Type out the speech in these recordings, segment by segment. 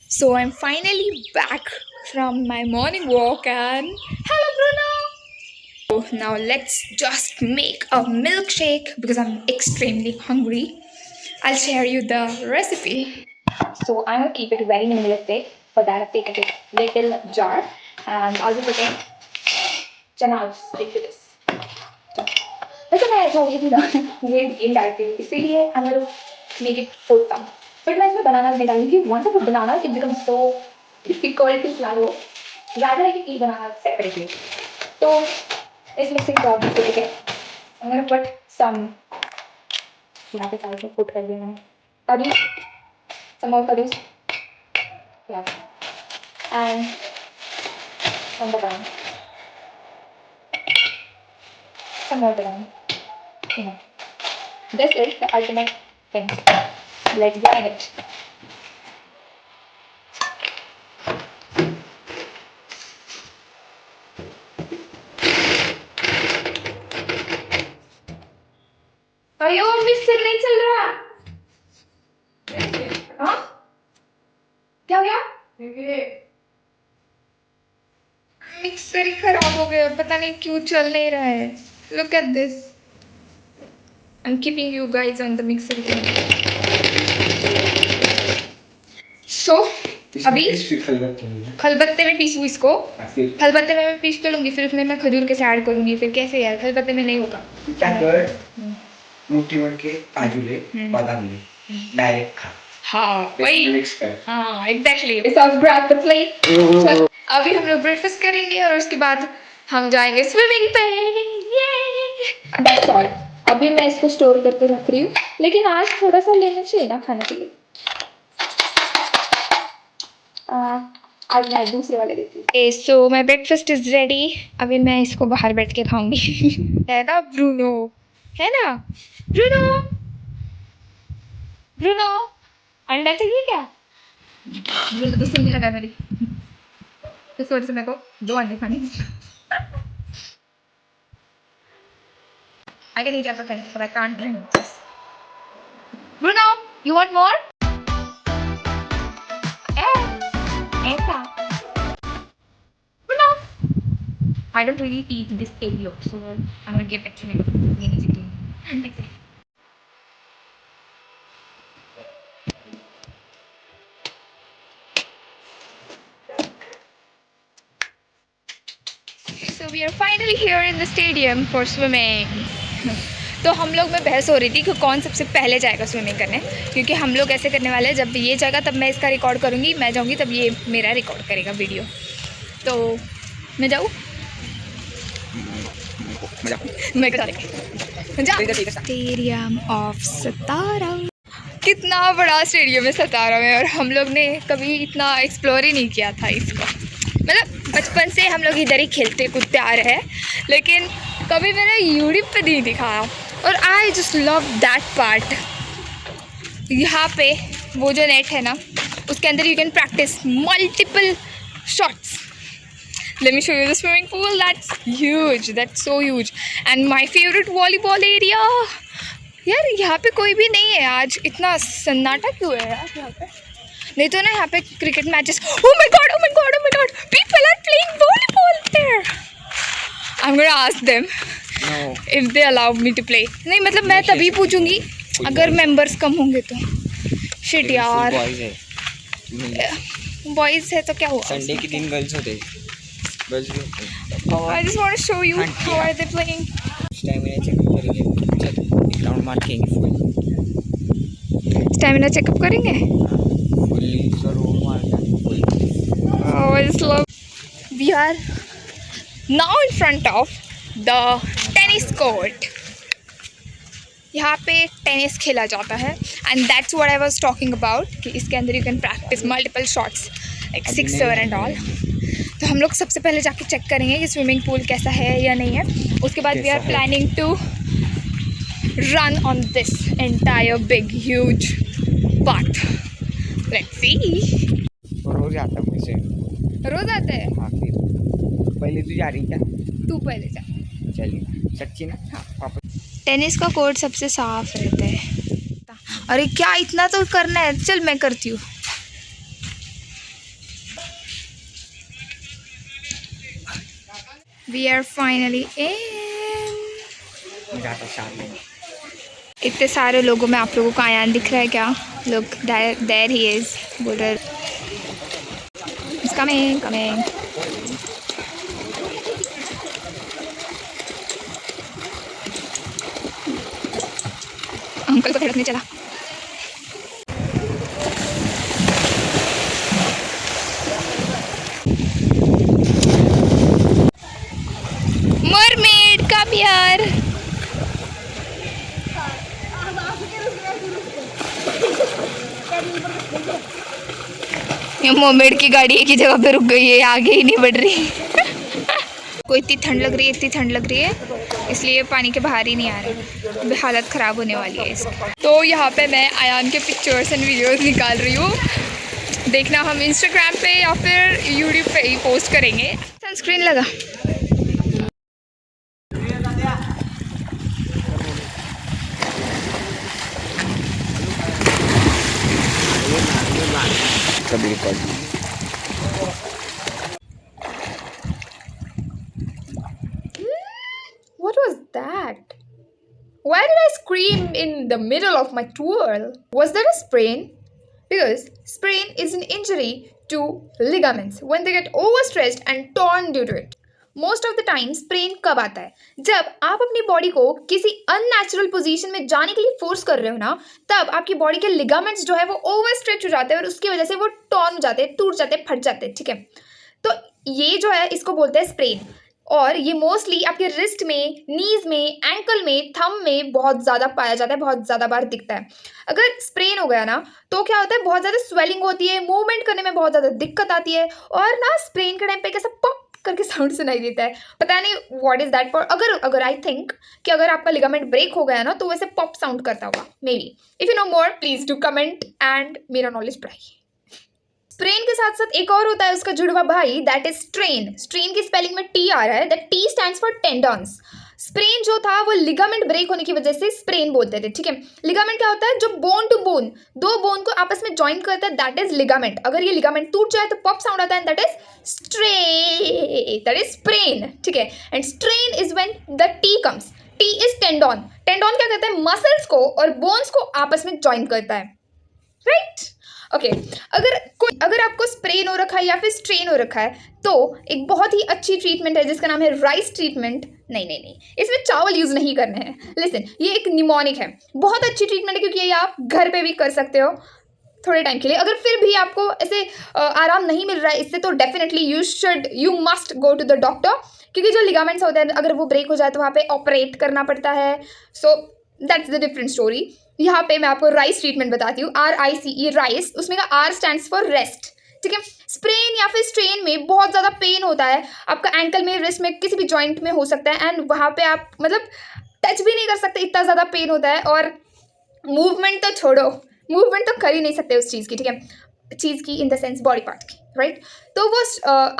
So I'm finally back from my morning walk and hello Bruno. So now let's just make a milkshake because I'm extremely hungry. I'll share you the recipe. So I'm gonna keep it very minimalistic. For that I've taken a little jar and I'll be putting chana into this. वैसे मैं ऐसा ये भी ना ये indirectly इसीलिए I'm gonna make it wholesome. But मैं इसमें बनाना नहीं डालूंगी. Once I put banana, it becomes so difficult to swallow. Rather I can eat banana separately. So इस mixing jar में लेके I'm gonna put some यहाँ पे सारे put कर देना है. Curries, some more curries. Yeah. And some banana. Some more banana. Yeah. This is the ultimate thing. Let's get it. अरे वो मिक्सर नहीं चल रहा. हाँ? क्या हो गया? मिक्सर ही खराब हो गया. पता नहीं क्यों चल नहीं रहा है. Look at this. I'm keeping you guys on the mixer. So अभी खलबत्ते में पीसूँ इसको. खलबत्ते में मैं पीस तो लूँगी फिर उसमें मैं खजूर के साथ ऐड करूँगी. फिर कैसे यार खलबत्ते में नहीं होगा. क्या कर मुट्ठी भर के काजू ले बादाम ले डायरेक्ट खा. हाँ वही मिक्स कर. हाँ एग्जैक्टली. सब ग्रैब द प्लेट. अभी हम लोग ब्रेकफास्ट करेंगे और उसके बाद हम जाएंगे स्विमिंग पे. That's all. अभी मैं इसको स्टोर करके रख रही हूँ लेकिन आज थोड़ा सा लेना चाहिए ना खाने के लिए. आज मैं दूसरे वाले देती हूँ. So my breakfast is ready. अभी मैं इसको बाहर बैठ के खाऊंगी. है ना ब्रूनो. है ना ब्रूनो. ब्रूनो अंडा चाहिए क्या. ब्रूनो तो सुनने लगा मेरी. तो सोच से मेरे को 2 अंडे खाने. I can eat everything, but I can't drink this. Bruno, you want more? Esa. Bruno. I don't really eat this egg yolk, so I'm gonna give it to him. So we are finally here in the stadium for swimming. तो हम लोग में बहस हो रही थी कि कौन सबसे पहले जाएगा स्विमिंग करने. क्योंकि हम लोग ऐसे करने वाले हैं जब ये जाएगा तब मैं इसका रिकॉर्ड करूँगी. मैं जाऊँगी तब ये मेरा रिकॉर्ड करेगा वीडियो. तो मैं जाऊँ. मैं स्टेडियम ऑफ सतारा. कितना बड़ा स्टेडियम है सतारा में और हम लोग ने कभी इतना एक्सप्लोर ही नहीं किया था इसको. मतलब बचपन से हम लोग इधर ही खेलते कूदते आ रहे हैं लेकिन कभी मैंने यूट्यूब पे नहीं दिखाया. और I just love that part. यहाँ पे वो जो नेट है ना उसके अंदर you can practice multiple shots. Let me show you the swimming pool. That's huge. That's so huge. And my favorite volleyball area. यार यहाँ पे कोई भी नहीं है आज. इतना सन्नाटा क्यों है यार यहाँ पे. नहीं तो ना यहाँ पे cricket matches. Oh my god! Oh my god! Oh my god! People are playing volleyball there. I'm gonna ask them if they allow me to play. नहीं मतलब मैं तभी पूछूंगी अगर मेंबर्स कम होंगे तो. Shit यार. बॉयज़ है तो क्या हुआ. संडे के दिन गर्ल्स होते. गर्ल्स भी होते. Oh, I just want to show you how are they playing. Stamina checkup करेंगे. चल एक राउंड मार के स्टैमिना चेकअप करेंगे. फुल्ली जरूर मारना. Oh, I just love. We are now in front of the tennis court. यहाँ पे टेनिस खेला जाता है and that's what I was talking about कि इसके अंदर you can practice multiple shots like 6 7 and all. तो हम लोग सबसे पहले जाके चेक करेंगे कि स्विमिंग पूल कैसा है या नहीं है. उसके बाद we are planning to run on this entire big huge path. Let's see. रोज आता है मुझे. रोज आता है. हाँ फिर पहले तू जा रही क्या. तू पहले जा. चलिए सच्ची ना. हाँ पापा. टेनिस का कोर्ट सबसे साफ रहता है. अरे क्या इतना तो करना है. चल मैं करती हूँ. We are finally in. मैं जाता हूँ सामने। इतने सारे लोगों में आप लोगों को आयान दिख रहा है क्या? लुक देयर ही इज, बोल रहे कमिंग कमिंग। अंकल को धड़कने चला। Mermaid come here. ये मरमेड की गाड़ी एक ही जगह पे रुक गई है, आगे ही नहीं बढ़ रही। को इतनी ठंड लग रही है, इतनी ठंड लग रही है, इसलिए पानी के बाहर ही नहीं आ रहे। हालत ख़राब होने वाली है इसकी। तो यहाँ पे मैं आयान के पिक्चर्स एंड वीडियोस निकाल रही हूँ। देखना हम इंस्टाग्राम पे या फिर यूट्यूब पे ही पोस्ट करेंगे। सनस्क्रीन लगा। कभी record. What was that? Why did I scream in the middle of my twirl? Was that a sprain? Because sprain is an injury to ligaments when they get overstretched and torn due to it. Most of the time sprain कब आता है? जब आप अपनी body को किसी unnatural position में जाने के लिए फोर्स कर रहे हो ना, तब आपकी बॉडी के लिगामेंट्स जो है वो ओवरस्ट्रेच हो जाते हैं और उसकी वजह से वो टॉर्न हो जाते हैं, टूट जाते हैं, फट जाते हैं। ठीक है, तो ये जो है इसको बोलते हैं स्प्रेन। और ये मोस्टली आपके रिस्ट में, नीज में, एंकल में, थंब में बहुत ज़्यादा पाया जाता है, बहुत ज़्यादा बार दिखता है। अगर स्प्रेन हो गया ना तो क्या होता है, बहुत ज़्यादा स्वेलिंग होती है, मूवमेंट करने में बहुत ज़्यादा दिक्कत आती है, और ना स्प्रेन के टाइम पे कैसा पॉप करके साउंड सुनाई देता है। पता नहीं व्हाट इज दैट फॉर। अगर आई थिंक कि अगर आपका लिगामेंट ब्रेक हो गया ना तो वैसे पॉप साउंड करता होगा, may be. If you know more please do comment and मेरा नॉलेज बढ़ाइए। स्प्रेन के साथ साथ एक और होता है उसका जुड़वा भाई, दैट इज स्ट्रेन। स्ट्रेन की स्पेलिंग में टी आ रहा है, that T stands for tendons. Sprain जो था वो लिगामेंट ब्रेक होने की वजह से स्प्रेन बोलते थे। ठीक है, लिगामेंट क्या होता है, जो बोन टू बोन, दो बोन को आपस में ज्वाइन करता है, दैट इज लिगामेंट। अगर ये लिगामेंट टूट जाए तो पॉप साउंड आता है, that is strain, that is sprain. ठीक है, and strain is when the T comes. T is tendon. Tendon क्या करता है, मसल्स को और बोन्स को आपस में ज्वाइन करता है, राइट? ओके, अगर आपको स्प्रेन हो रखा है या फिर स्ट्रेन हो रखा है तो एक बहुत ही अच्छी ट्रीटमेंट है जिसका नाम है राइस ट्रीटमेंट। नहीं, इसमें चावल यूज़ नहीं करने हैं। लिसन, ये एक निमोनिक है, बहुत अच्छी ट्रीटमेंट है क्योंकि ये आप घर पे भी कर सकते हो थोड़े टाइम के लिए। अगर फिर भी आपको ऐसे आराम नहीं मिल रहा है इससे तो definitely you must go to the doctor, क्योंकि जो लिगामेंट्स होते हैं अगर वो ब्रेक हो जाए तो वहाँ पे ऑपरेट करना पड़ता है। So that's the different story. यहाँ पे मैं आपको राइस ट्रीटमेंट बताती हूँ, RICE, राइस। उसमें का R स्टैंड्स फॉर रेस्ट। ठीक है, स्प्रेन या फिर स्ट्रेन में बहुत ज़्यादा पेन होता है, आपका एंकल में, रिस्ट में, किसी भी जॉइंट में हो सकता है, एंड वहाँ पे आप मतलब टच भी नहीं कर सकते, इतना ज़्यादा पेन होता है। और मूवमेंट तो छोड़ो, मूवमेंट तो कर ही नहीं सकते उस चीज़ की। ठीक है, चीज़ की in the sense body part की, राइट? तो वो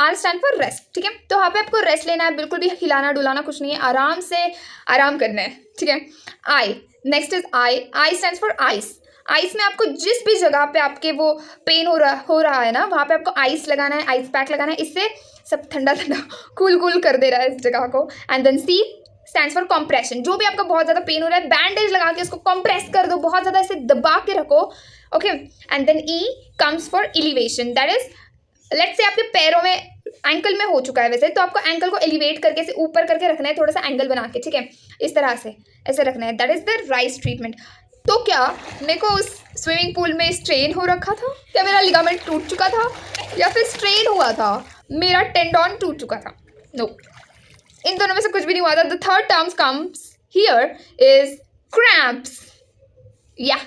R स्टैंड फॉर रेस्ट। ठीक है, तो वहाँ पे आपको रेस्ट लेना है, बिल्कुल भी हिलाना डुलाना कुछ नहीं है, आराम से आराम करना है। ठीक है, I, next is I stands for ice. Ice में आपको जिस भी जगह पे आपके वो पेन हो रहा है ना, वहाँ पे आपको आइस लगाना है, आइस पैक लगाना है, इससे सब ठंडा ठंडा कूल कर दे रहा है इस जगह को। And then C stands for compression. जो भी आपका बहुत ज़्यादा पेन हो रहा है, बैंडेज लगा के उसको कॉम्प्रेस कर दो, बहुत ज़्यादा इसे दबा के रखो। Okay, and then E comes for elevation, that is let's say आपके पैरों में, एंकल में हो चुका है वैसे, तो आपको एंकल को एलिवेट करके इसे ऊपर करके रखना है, थोड़ा सा एंगल बना के। ठीक है, इस तरह से ऐसे रखना है, that is the rice treatment. तो क्या मेरे को उस स्विमिंग पूल में स्ट्रेन हो रखा था? क्या मेरा लिगामेंट टूट चुका था? या फिर स्ट्रेन हुआ था, मेरा टेंडन टूट चुका था? नो, इन दोनों में से कुछ भी नहीं हुआ था। The third terms comes here is cramps. या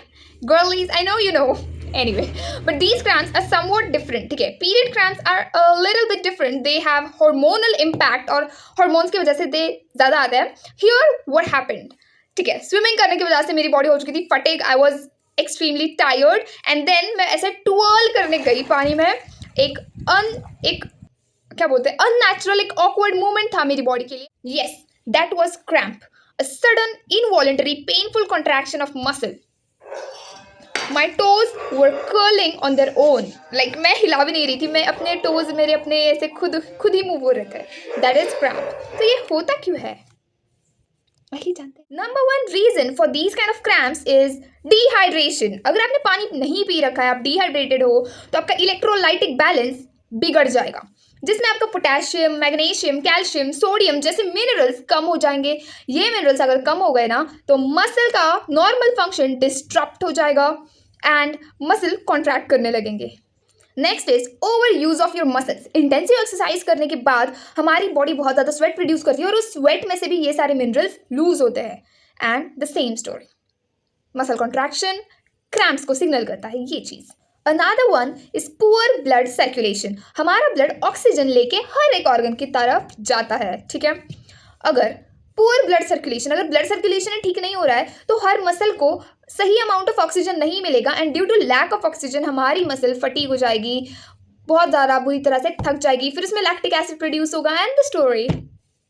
girlies, I know you know. Anyway, but these cramps are somewhat different. ठीक है, period cramps are a little bit different. They have hormonal impact, और hormones की वजह से they ज़्यादा आते हैं। Here what happened? ठीक है, स्विमिंग करने की वजह से मेरी बॉडी हो चुकी थी fatigue, I was extremely tired, and then मैं ऐसे twirl करने गई पानी में, एक क्या बोलते हैं, अननेचुरल, एक awkward movement था मेरी बॉडी के लिए। Yes, that was cramp, a sudden involuntary painful contraction of muscle. My toes were curling on their own. Like मैं हिला भी नहीं रही थी, मैं अपने toes मेरे अपने ऐसे खुद ही मूव हो रहे थे. That is cramp. तो ये होता क्यों है? वही जानते हैं. Number one reason for these kind of cramps is dehydration. अगर आपने पानी नहीं पी रखा है, आप dehydrated हो, तो आपका electrolytic balance बिगड़ जाएगा, जिसमें आपका पोटेशियम, मैग्नीशियम, कैल्शियम, सोडियम जैसे मिनरल्स कम हो जाएंगे. ये मिनरल्स अगर कम हो गए ना, तो मसल का नॉर्मल फंक्शन डिस्टर्ब हो जाएगा एंड मसल कॉन्ट्रैक्ट करने लगेंगे. Next is over use of your muscles. Intensive exercise करने के बाद हमारी बॉडी बहुत ज़्यादा स्वेट प्रोड्यूस करती है और उस स्वेट में से भी ये सारे मिनरल्स लूज होते हैं. And the same story, muscle contraction cramps को सिग्नल करता है ये चीज़. Another one is poor blood circulation. हमारा ब्लड ऑक्सीजन लेके हर एक ऑर्गन की तरफ जाता है, ठीक है. अगर पुअर ब्लड सर्कुलेशन, अगर ब्लड सर्कुलेशन ठीक नहीं हो रहा है, तो हर मसल को सही अमाउंट ऑफ ऑक्सीजन नहीं मिलेगा and due to lack of oxygen हमारी मसल फटीग हो जाएगी, बहुत ज़्यादा बुरी तरह से थक जाएगी, फिर उसमें लैक्टिक एसिड प्रोड्यूस होगा and the story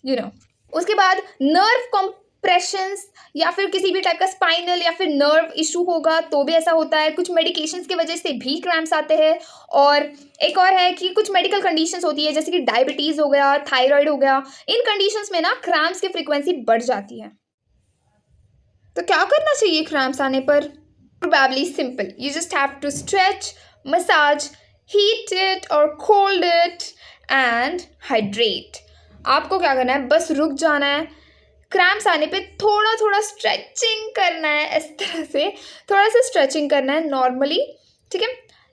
you know. उसके बाद नर्व कॉम्प्रेशंस या फिर किसी भी टाइप का स्पाइनल या फिर नर्व इशू होगा तो भी ऐसा होता है. कुछ मेडिकेशंस की वजह से भी क्रैम्प्स आते हैं. और एक और है कि कुछ मेडिकल कंडीशंस होती है जैसे कि डायबिटीज़ हो गया, थायराइड हो गया. इन कंडीशंस में ना क्रैम्प्स की फ्रीक्वेंसी बढ़ जाती है. तो क्या करना चाहिए क्रैम्प्स आने पर? Probably simple. You just have to stretch, massage, heat it और कोल्ड इट एंड हाइड्रेट. आपको क्या करना है, बस रुक जाना है. क्रैम्प्स आने पे थोड़ा थोड़ा स्ट्रेचिंग करना है, इस तरह से थोड़ा सा स्ट्रेचिंग करना है नॉर्मली, ठीक है.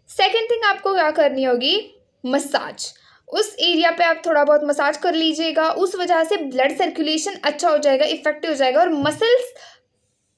सेकेंड थिंग आपको क्या करनी होगी, मसाज. उस एरिया पे आप थोड़ा बहुत मसाज कर लीजिएगा, उस वजह से ब्लड सर्कुलेशन अच्छा हो जाएगा, इफेक्टिव हो जाएगा और मसल्स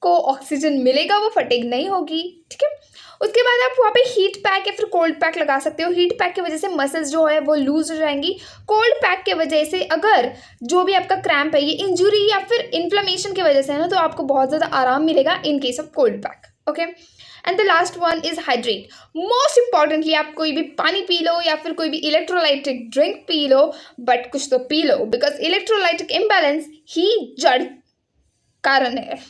को ऑक्सीजन मिलेगा, वो फटीग नहीं होगी, ठीक है. उसके बाद आप वहाँ पे हीट पैक या फिर कोल्ड पैक लगा सकते हो. हीट पैक की वजह से मसल्स जो है वो लूज हो जाएंगी. कोल्ड पैक के वजह से अगर जो भी आपका क्रैम्प है ये इंजुरी या फिर इन्फ्लेमेशन की वजह से है ना, तो आपको बहुत ज़्यादा आराम मिलेगा in case of cold pack. Okay. And the last one is hydrate. Most importantly आप कोई भी पानी पी लो या फिर कोई भी इलेक्ट्रोलाइटिक ड्रिंक पी लो, बट कुछ तो पी लो, बिकॉज इलेक्ट्रोलाइटिक इम्बैलेंस ही जड़ कारण है,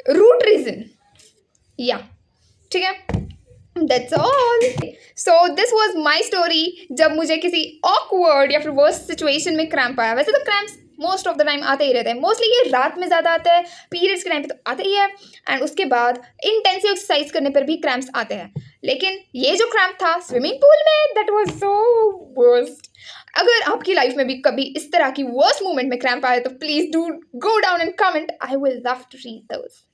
रूट रीजन. या ठीक है, that's all. So this was my story जब मुझे किसी ऑकवर्ड या फिर वर्स्ट सिचुएशन में क्रैम्प आया. वैसे तो cramps most of the time आते ही रहते हैं, मोस्टली ये रात में ज़्यादा आता है, पीरियड्स के टाइम पे तो आते ही है एंड उसके बाद इंटेंसिव एक्सरसाइज करने पर भी क्रैम्प्स आते हैं. लेकिन ये जो क्रैम्प था स्विमिंग पूल में, दैट वाज सो वर्स्ट. अगर आपकी लाइफ में भी कभी इस तरह की वर्स्ट मोमेंट में क्रैम्प आए तो please do go down and comment. I will love to read those.